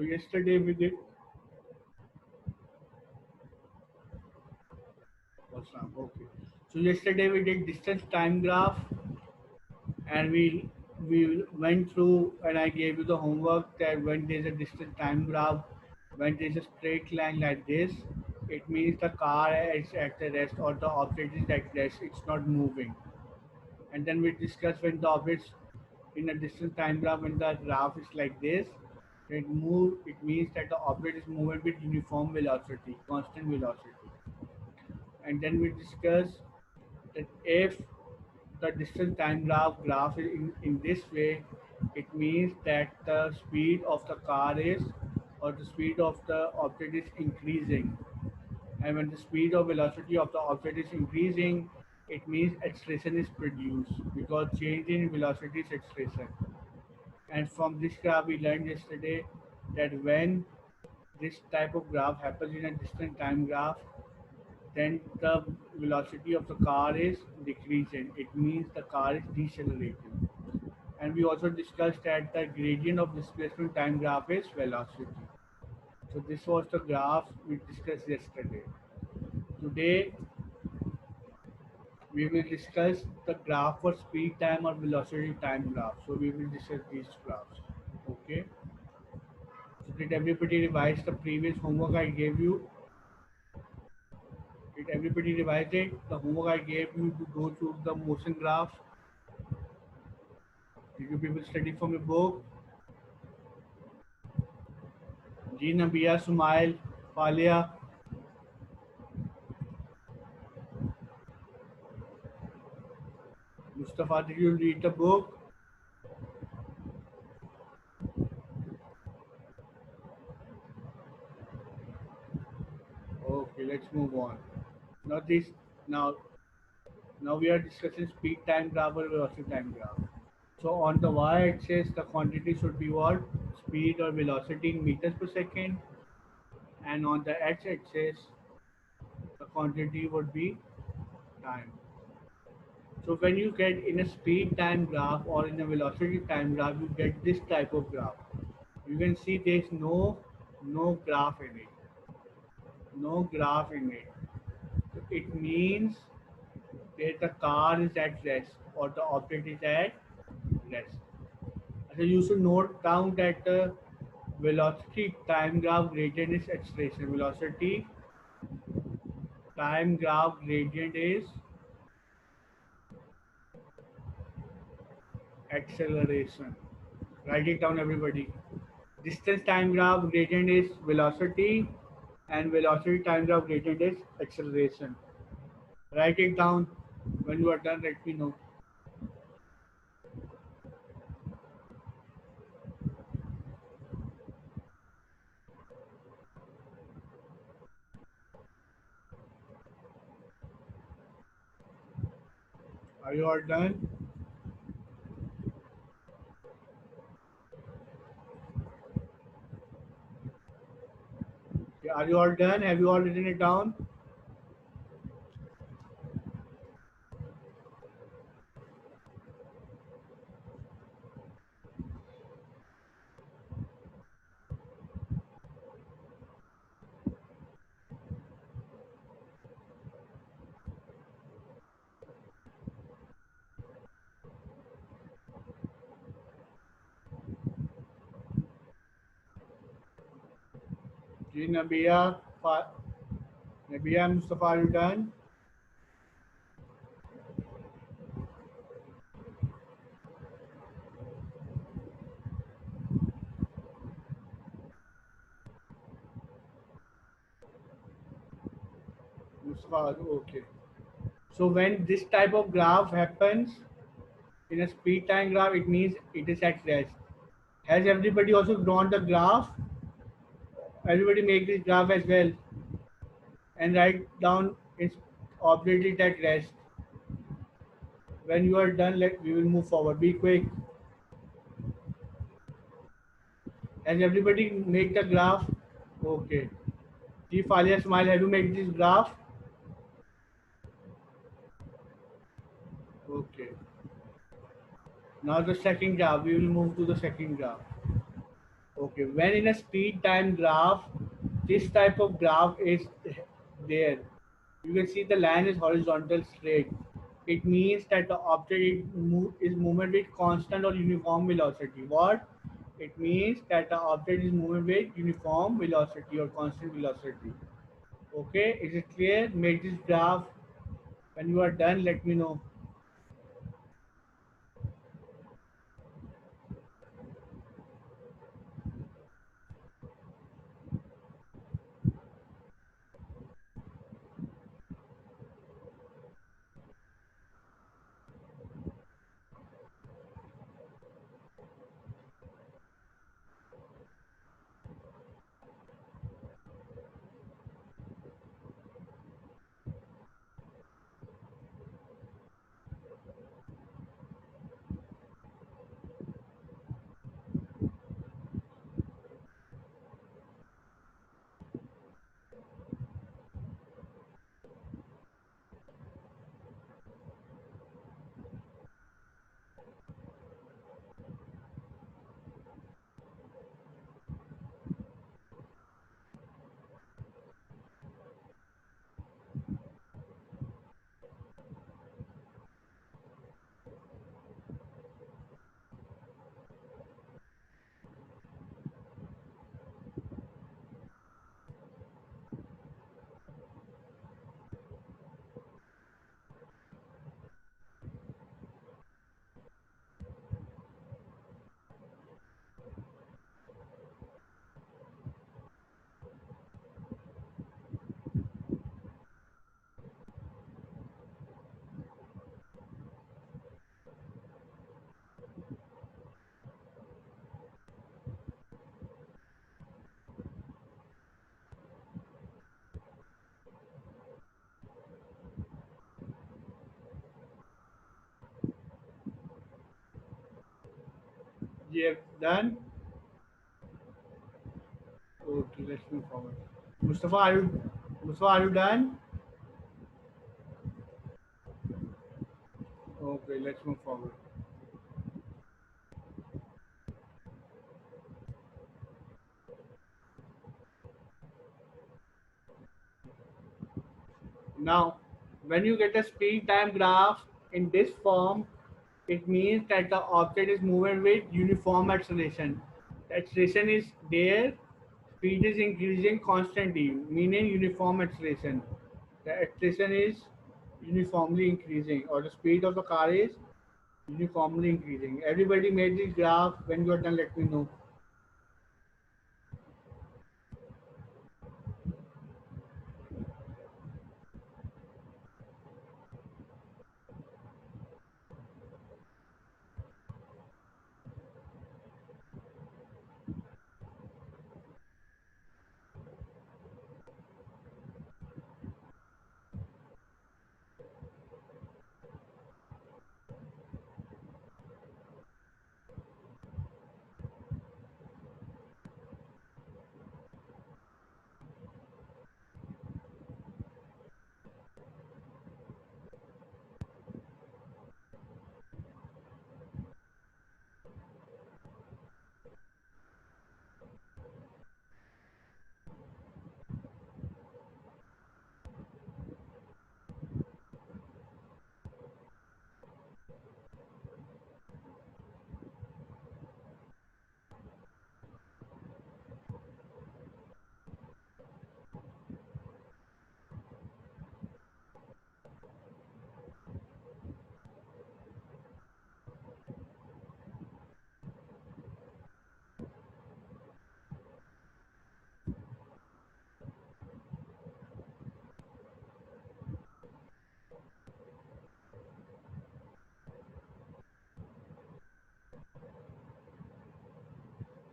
yesterday we did what's wrong? Okay. So yesterday we did distance time graph, and we went through, and I gave you the homework that when there's a distance time graph, when there's a straight line like this, it means the car is at the rest or the object is at rest. It's not moving. And then we discussed when the objects in a distance time graph, when the graph is like this, it means that the object is moving with uniform velocity, constant velocity. And then we discussed that if the distance time graph is in this way, it means that the speed of the car is, or the speed of the object is increasing. And when the speed or velocity of the object is increasing, it means acceleration is produced, because change in velocity is acceleration. And from this graph we learned yesterday that when this type of graph happens in a distant time graph, then the velocity of the car is decreasing. It means the car is decelerating. And we also discussed that the gradient of displacement time graph is velocity. So this was the graph we discussed yesterday. Today we will discuss the graph for speed time or velocity time graph. So we will discuss these graphs. Okay. So did everybody revise the previous homework I gave you? Did everybody revise it? The homework I gave you to go through the motion graph. Did you people study from a book? Ji Nabia, Sumail, Falia, Mustafa, did you read the book? Okay, let's move on. Now this now now we are discussing speed time graph or velocity time graph. So on the y-axis, the quantity should be what? Speed or velocity in meters per second, and on the x-axis, the quantity would be time. So when you get in a speed time graph or in a velocity time graph, you get this type of graph. You can see there's no graph in it, no graph in it. So it means that the car is at rest or the object is at rest. So you should note down that the velocity time graph gradient is acceleration. Velocity time graph gradient is acceleration. Write it down, everybody. Distance time graph gradient is velocity, and velocity time graph gradient is acceleration. Write it down. When you are done, let me know. Are you all done? Are you all done? Have you all written it down? Ji Nabia, Nabia Mustafa, are you done? Mustafa, okay. So when this type of graph happens in a speed time graph, it means it is at rest. Has everybody also drawn the graph? Everybody make this graph as well and write down its object at rest. When you are done, we will move forward. Be quick. Has everybody make the graph? Okay. Chief Alia Smile, have you made this graph? Okay. Now the second graph. We will move to the second graph. Okay, when in a speed time graph, this type of graph is there. You can see the line is horizontal straight. It means that the object is moving with constant or uniform velocity. What? It means that the object is moving with uniform velocity or constant velocity. Okay, is it clear? Make this graph. When you are done, let me know. You have done. Okay, let's move forward. Mustafa, are you done? Okay, let's move forward. Now, when you get a speed time graph in this form, it means that the object is moving with uniform acceleration. The acceleration is there, speed is increasing constantly, meaning uniform acceleration. The acceleration is uniformly increasing, or the speed of the car is uniformly increasing. Everybody made this graph. When you are done, let me know.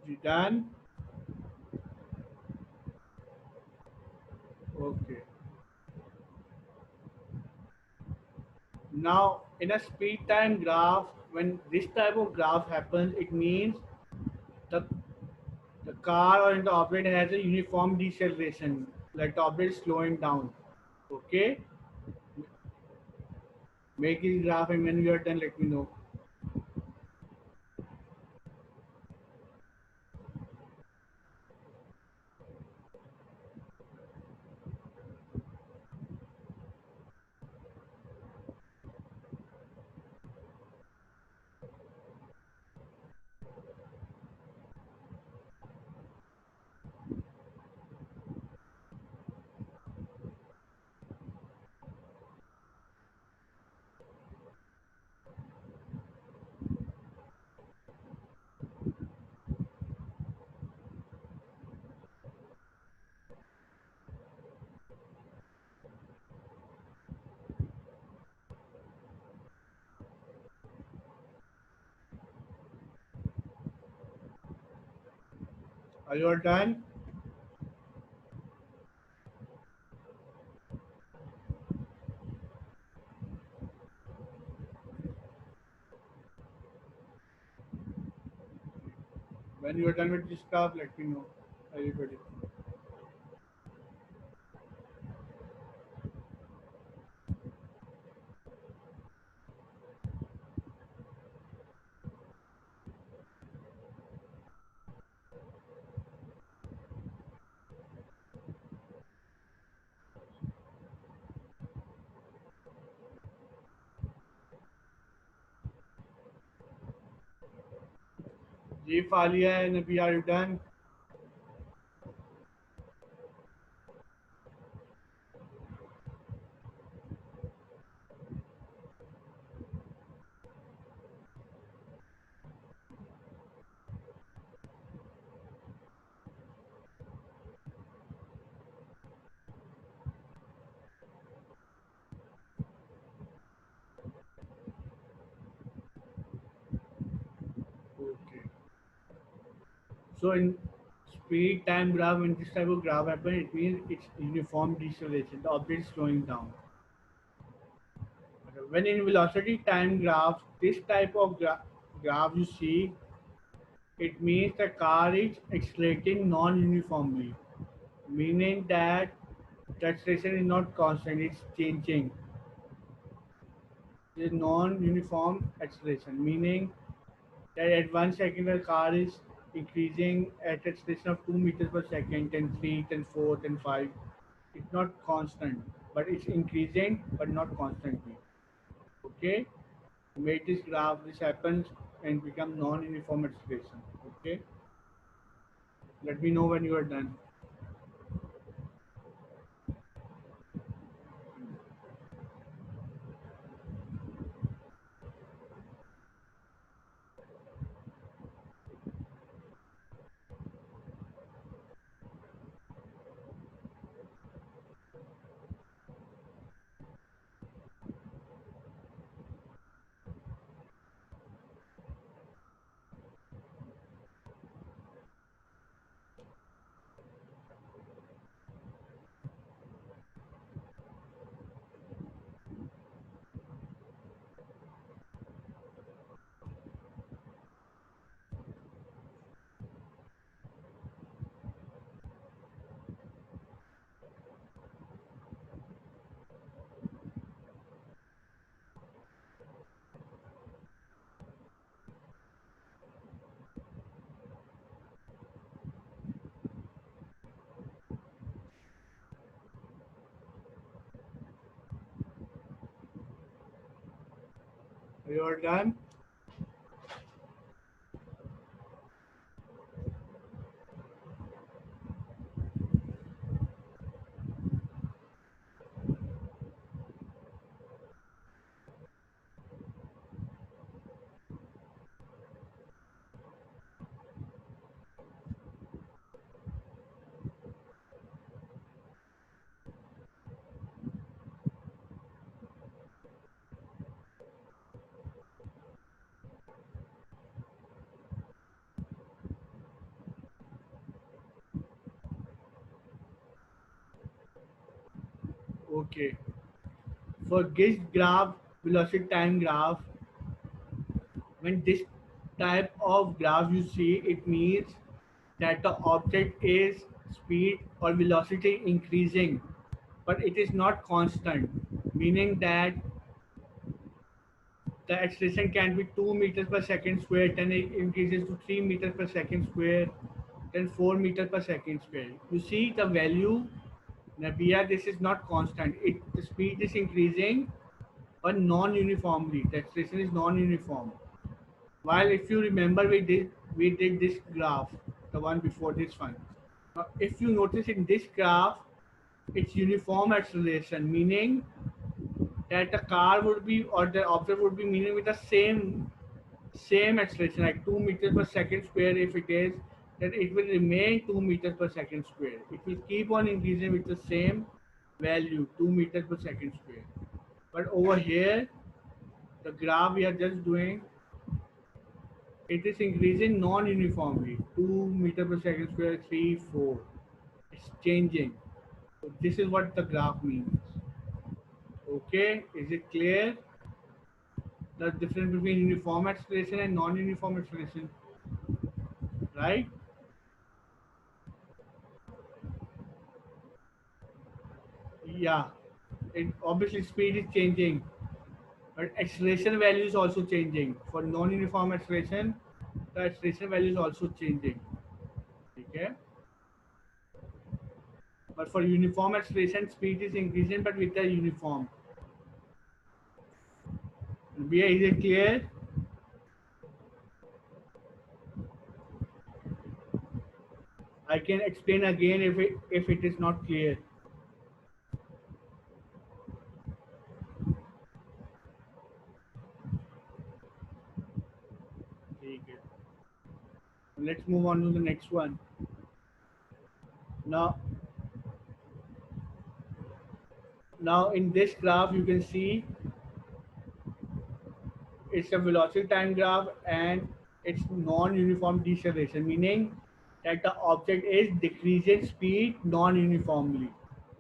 You done? Okay. Now, in a speed time graph, when this type of graph happens, it means the the car or the object has a uniform deceleration, like the object is slowing down. Okay, make this graph, and when you are done, let me know. Are you all done? When you are done with this graph, let me know, everybody. Ji Falia and Nabi, are you done? Okay. So in speed time graph, when this type of graph happens, it means it's uniform deceleration. The object is slowing down. Okay. When in velocity time graph, this type of graph you see, it means the car is accelerating non-uniformly, meaning that the acceleration is not constant, it's changing. It is non-uniform acceleration, meaning that at 1 second the car is increasing at acceleration of 2 meters per second, then 3, then 4, then 5. It's not constant, but it's increasing, but not constantly. Okay? Make this graph, this happens and become non-uniform acceleration. Okay? Let me know when you are done. You are done? Okay. For this graph, velocity time graph, when this type of graph you see, it means that the object is speed or velocity increasing, but it is not constant, meaning that the acceleration can be 2 meters per second square, then it increases to 3 meters per second square, then 4 meters per second square. You see the value, Nabia, this is not constant. The speed is increasing, but non-uniformly. The acceleration is non-uniform. While if you remember, we did this graph, the one before this one. Now, if you notice in this graph, it's uniform acceleration, meaning that the car would be or the object would be moving with the same acceleration, like 2 meters per second square. If it is, then it will remain 2 meters per second square. It will keep on increasing with the same value, 2 meters per second square. But over here, the graph we are just doing, It is increasing non-uniformly. 2 meter per second square, 3, 4. It's changing. So this is what the graph means. Okay, is it clear? The difference between uniform acceleration and non-uniform acceleration, right? Yeah. It obviously speed is changing, but acceleration value is also changing. For non-uniform acceleration, the acceleration value is also changing. Okay. But for uniform acceleration, speed is increasing, but with the uniform. BA, is it clear? I can explain again if it is not clear. ठीक है. Let's move on to the next one. Now, now in this graph, you can see it's a velocity time graph and it's non-uniform deceleration, meaning that the object is decreasing speed non-uniformly,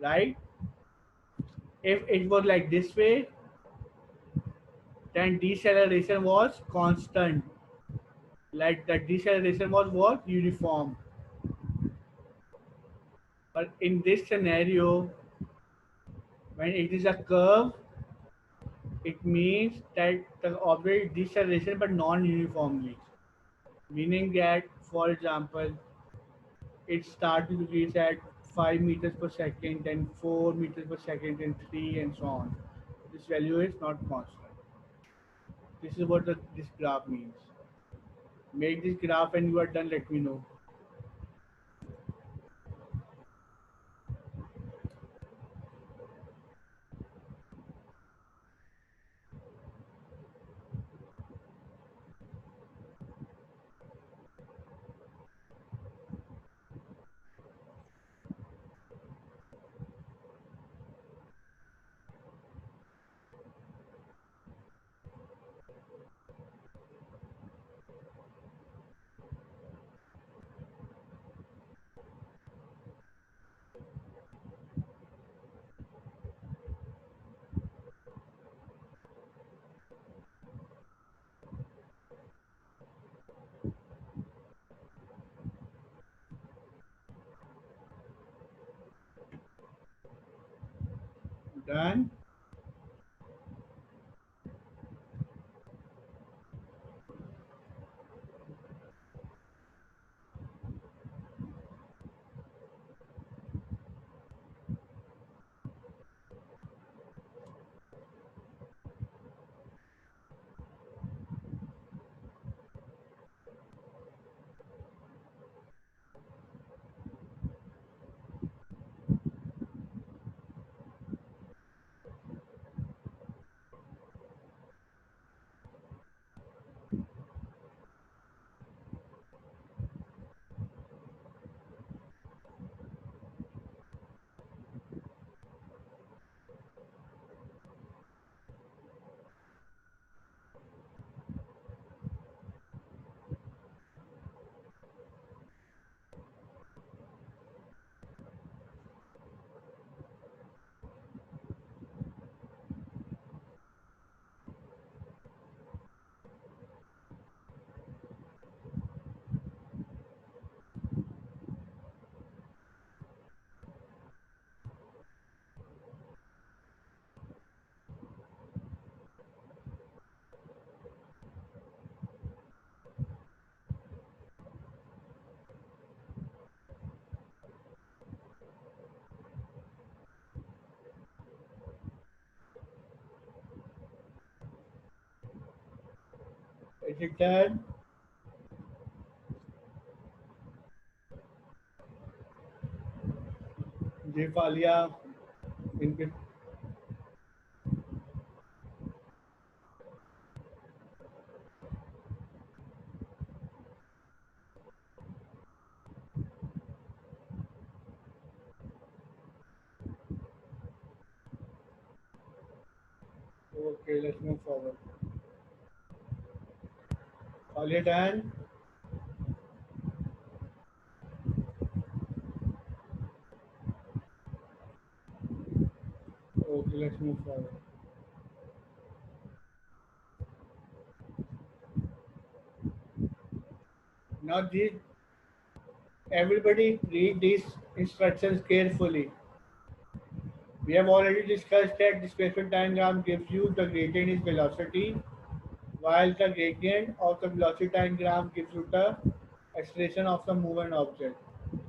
right? If it was like this way, then deceleration was constant. Like the deceleration was what? Uniform. But in this scenario, when it is a curve, it means that the object deceleration but non-uniformly. Meaning that, for example, it starts to decrease at 5 meters per second, then 4 meters per second, and 3, and so on. This value is not constant. This is what this graph means. Make this graph and you are done, let me know. Done? Is it done? Devalia, in, okay, let's move forward. All you done? Okay, let's move forward. Now, everybody read these instructions carefully. We have already discussed that displacement diagram gives you the gradient is velocity, while the gradient of the velocity diagram gives you the acceleration of the moving object.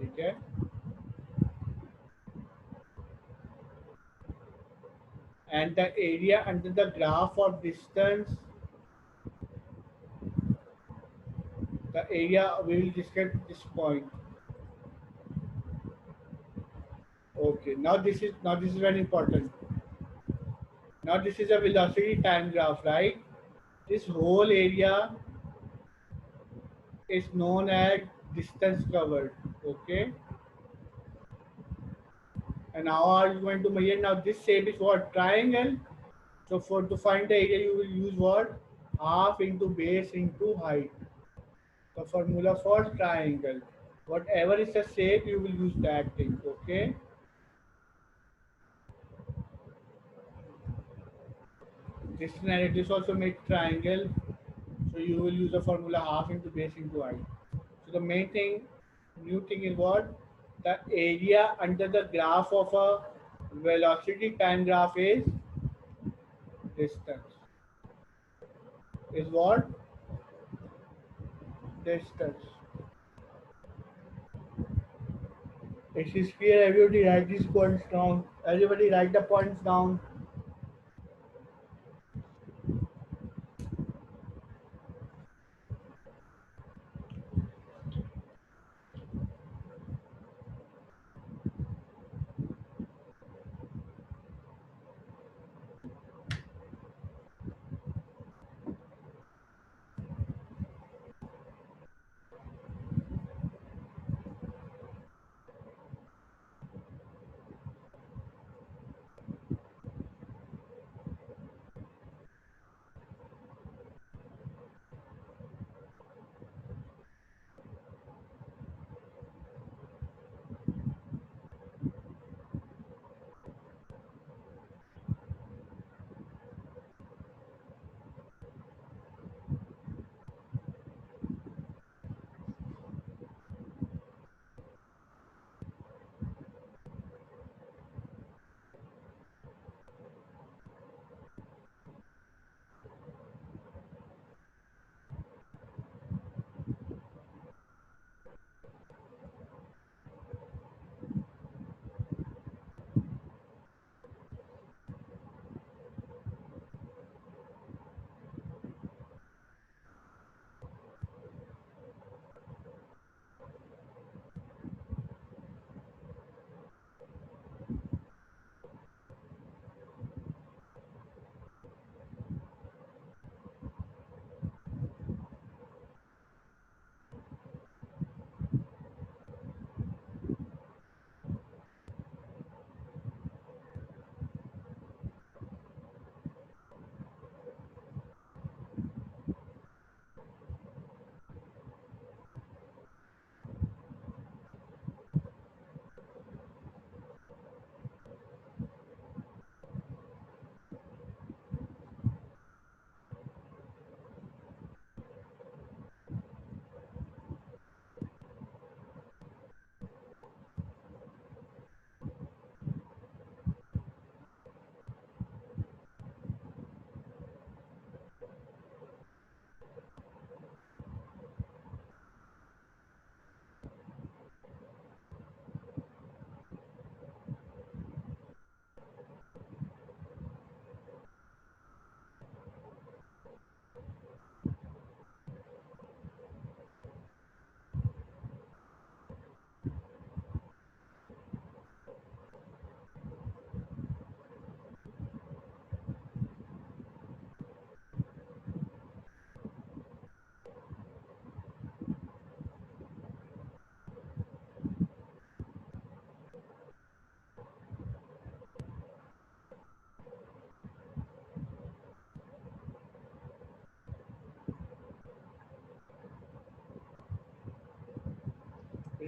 Okay? And the area under the graph of distance, the area we will discuss this point. Okay, now this is very important. Now this is a velocity time graph, right? This whole area is known as distance covered. Okay, and how are you going to measure? Now this shape is what, triangle. So for to find the area, you will use what, half into base into height. The formula for triangle. Whatever is the shape, you will use that thing. Okay. This also makes triangle. So you will use the formula half into base into height. So the main thing, new thing is what? The area under the graph of a velocity time graph is distance. Is what? Distance. It is clear. Everybody write these points down. Everybody write the points down.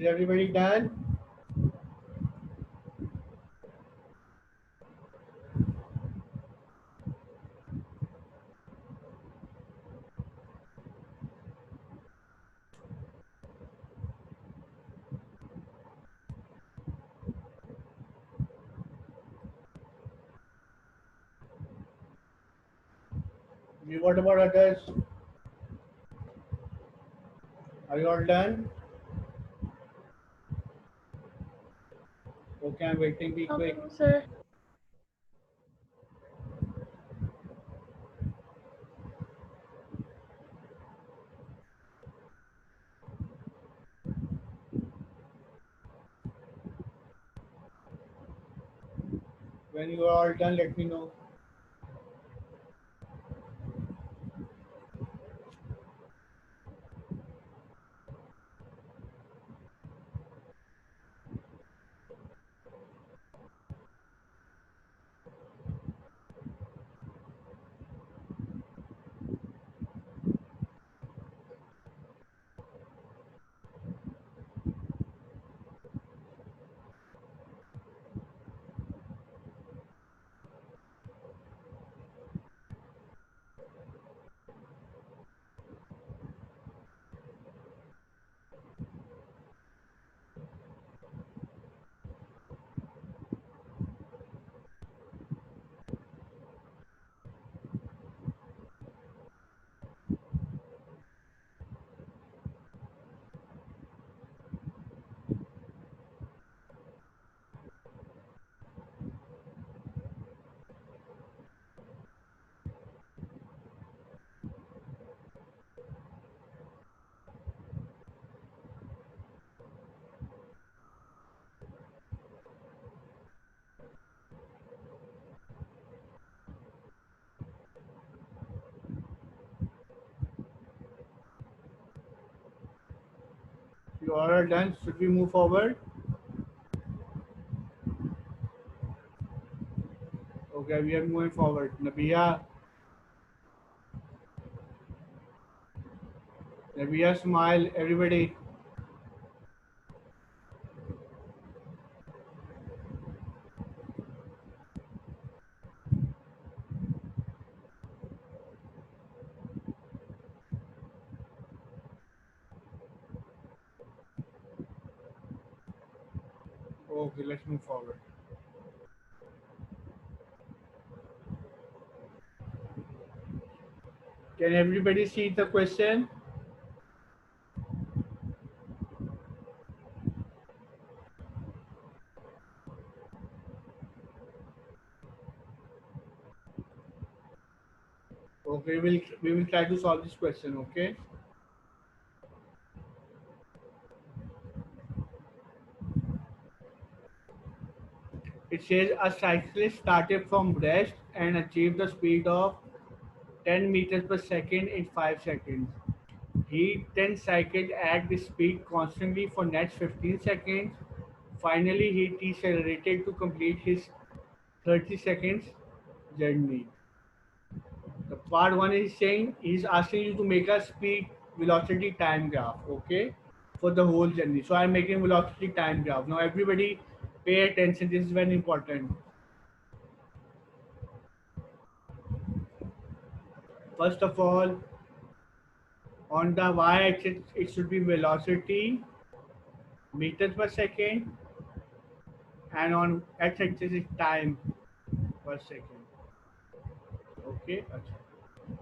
Is everybody done? What about others? Are you all done? Okay, I'm waiting. Be quick. No, sir. When you are all done, let me know. You all are done. Should we move forward? Okay, we are moving forward. Nabiya, smile. Everybody. Okay, let's move forward. Can everybody see the question? Okay, we will try to solve this question. Okay. It says a cyclist started from rest and achieved the speed of 10 meters per second in 5 seconds. He then cycled at this speed constantly for next 15 seconds. Finally, he decelerated to complete his 30 seconds journey. The part one is saying he's asking you to make a speed velocity time graph, okay, for the whole journey. So I'm making velocity time graph. Now everybody pay attention. This is very important. First of all, on the y-axis it should be velocity meters per second, and on x-axis is time per second. Okay. Achha.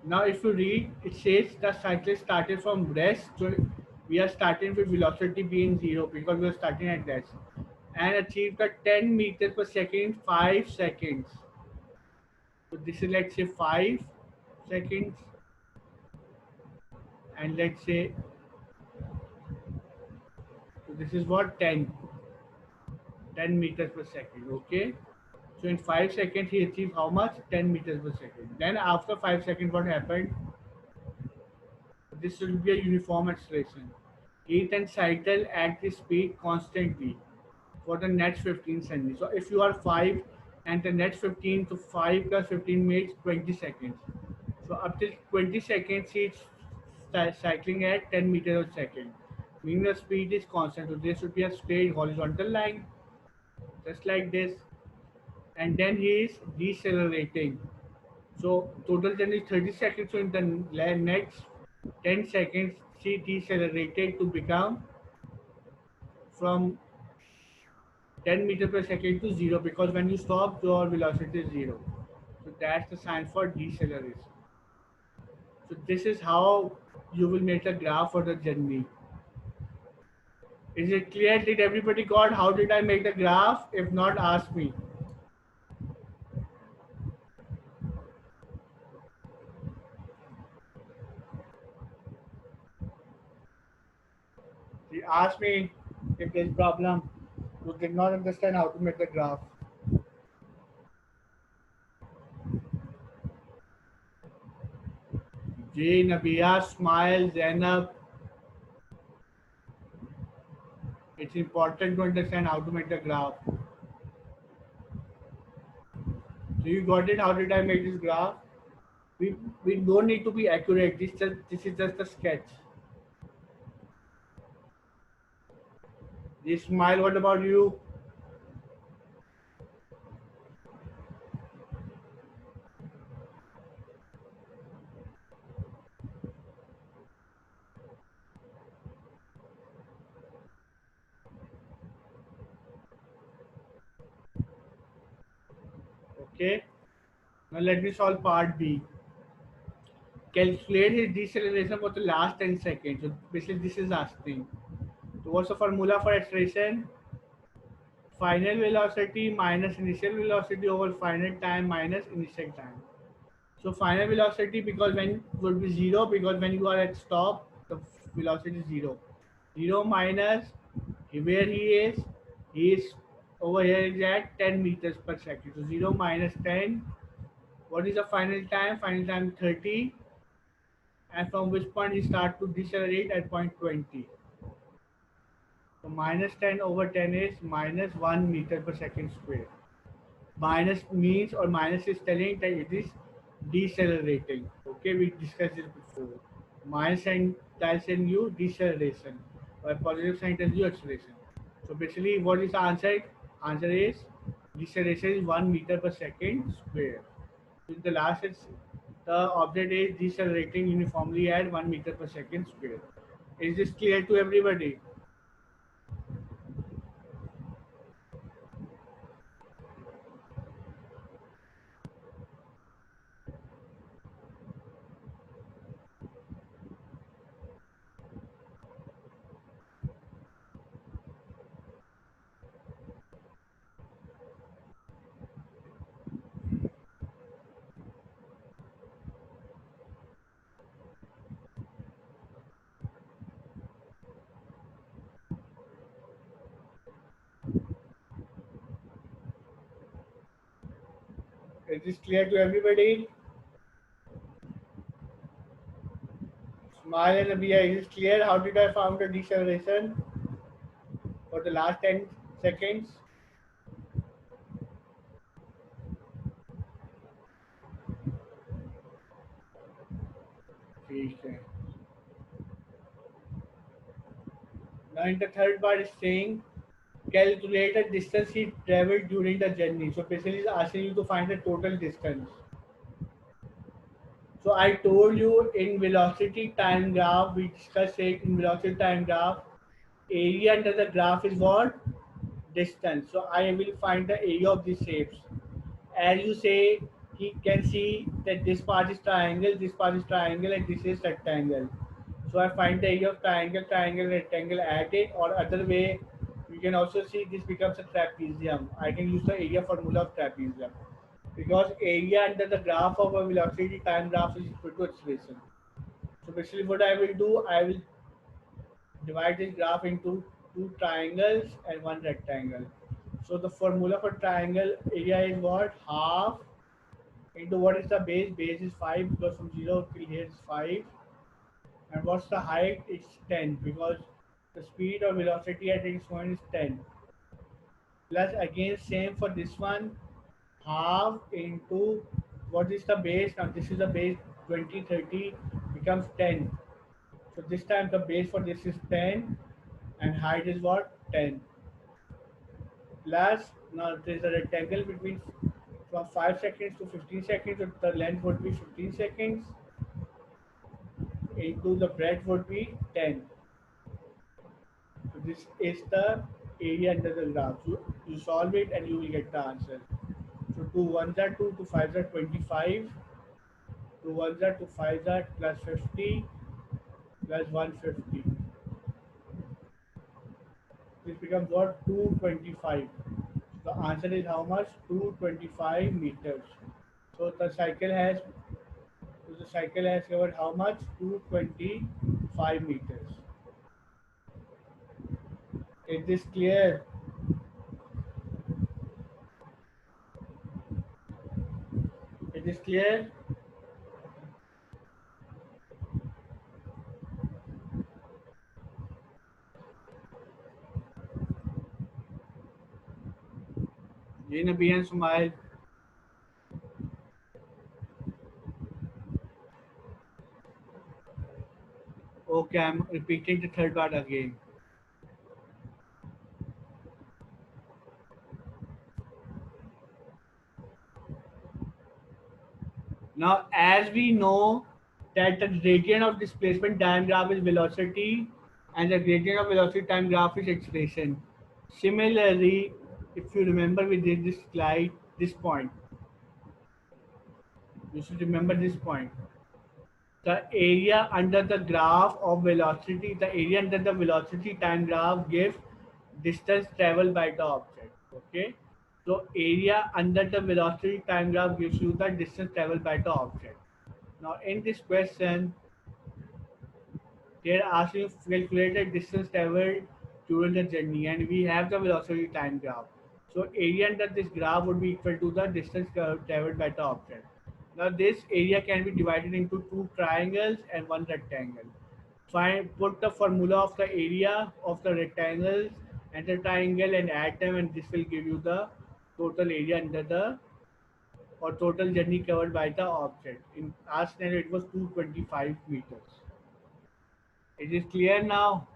Now, if you read, it says the cyclist started from rest. So we are starting with velocity being zero because we are starting at rest, and achieved the 10 meters per second in 5 seconds. So this is, let's say, 5 seconds, and let's say, so this is what, 10 meters per second. Okay. So in 5 seconds he achieved how much? 10 meters per second. Then after 5 seconds what happened? This will be a uniform acceleration. He then cycle at this speed constantly for the next 15 seconds. So if you are 5 and the next 15 to 5 plus 15 makes 20 seconds. So up till 20 seconds he is cycling at 10 meters per second. meaning the speed is constant. So this should be a straight horizontal line, just like this. And then he is decelerating. So total time is 30 seconds. So in the next 10 seconds, she decelerated to become from 10 meter per second to zero, because when you stop, your velocity is zero. So that's the sign for deceleration. So this is how you will make a graph for the journey. Is it clear? Did everybody got how did I make the graph? If not, ask me. Ask me if there's problem. You did not understand how to make the graph. Jay, Nabia, Smile, Zainab. It's important to understand how to make the graph. So you got it? How did I make this graph? We we don't need to be accurate. This is just a sketch. This Smile, what about you? Okay. Now let me solve part B. Calculate his deceleration for the last 10 seconds. So basically this is asking. So what's the formula for acceleration? Final velocity minus initial velocity over final time minus initial time. So final velocity, because when would be zero, because when you are at stop, the velocity is zero. Zero minus where he is over here is at 10 meters per second. So zero minus 10. What is the final time? Final time 30. And from which point he start to decelerate at point 20. So minus 10 over 10 is minus 1 meter per second square. Minus means, or minus is telling that it is decelerating. Okay, we discussed this before. Minus sign tells you deceleration, or positive sign tells you acceleration. So basically, what is the answer? Answer is deceleration is 1 meter per second square. So the last is the object is decelerating uniformly at 1 meter per second square. Is this clear to everybody? Is this clear to everybody? Smile and Abhiya, is it clear? How did I found the deceleration for the last 10 seconds? Okay. Now in the third part is saying calculate the distance he traveled during the journey. So basically it's asking you to find the total distance. So I told you in velocity time graph, we discussed it in velocity time graph. Area under the graph is what? Distance. So I will find the area of these shapes. As you say, he can see that this part is triangle, this part is triangle, and this is rectangle. So I find the area of triangle, triangle, rectangle, add it, or other way, you can also see this becomes a trapezium. I can use the area formula of trapezium, because area under the graph of a velocity time graph is equal to acceleration. So basically what I will do, I will divide this graph into two triangles and one rectangle. So the formula for triangle area is what? Half into what is the base? Base is 5, because from 0 till here is 5. And what's the height? It's 10, because the speed or velocity at this point is 10. Plus again same for this one, half into what is the base? Now this is the base, 20, 30 becomes 10. So this time the base for this is 10. and height is what, 10, plus now there's a rectangle between from 5 seconds to 15 seconds, so the length would be 15 seconds into the breadth would be 10. So this is the area under the graph. So you solve it and you will get the answer. So 2 ones are 2, 2 fives are 25, 2 ones are 2 fives are plus 50 plus 150. This becomes what, 225. The answer is how much? 225 meters. So the cycle has covered how much? 225 meters. Is this clear? Is this clear? Jane Abiyan Sumail. Okay, I'm repeating the third part again. Now, as we know that the gradient of displacement time graph is velocity and the gradient of velocity time graph is acceleration. Similarly, if you remember, we did this slide, this point. You should remember this point. The area under the graph of velocity, the area under the velocity time graph gives distance traveled by the object. Okay. So area under the velocity time graph gives you the distance traveled by the object. Now in this question, they are asking you to calculate the distance traveled during the journey, and we have the velocity time graph. So area under this graph would be equal to the distance traveled by the object. Now this area can be divided into two triangles and one rectangle. Put the formula of the area of the rectangles and the triangle and add them, and this will give you the total area under the or total journey covered by the object. In our scenario, it was 225 meters. It is clear now?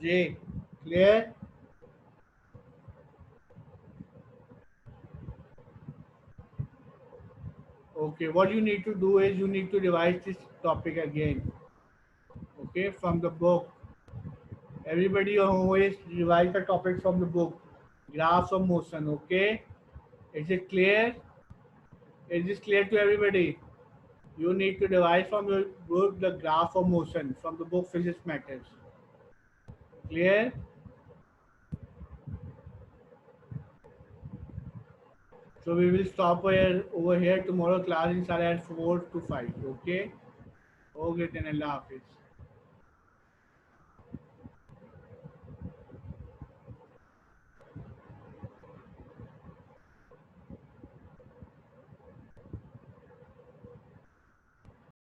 J, clear? Okay, what you need to do is you need to revise this topic again. Okay, from the book. Everybody always revise the topic from the book. Graphs of motion, okay? Is it clear? Is this clear to everybody? You need to revise from your book the graph of motion from the book Physics Matters. Clear? So we will stop here over here. Tomorrow class is at 4 to 5. Okay? Okay, then Allah Hafiz.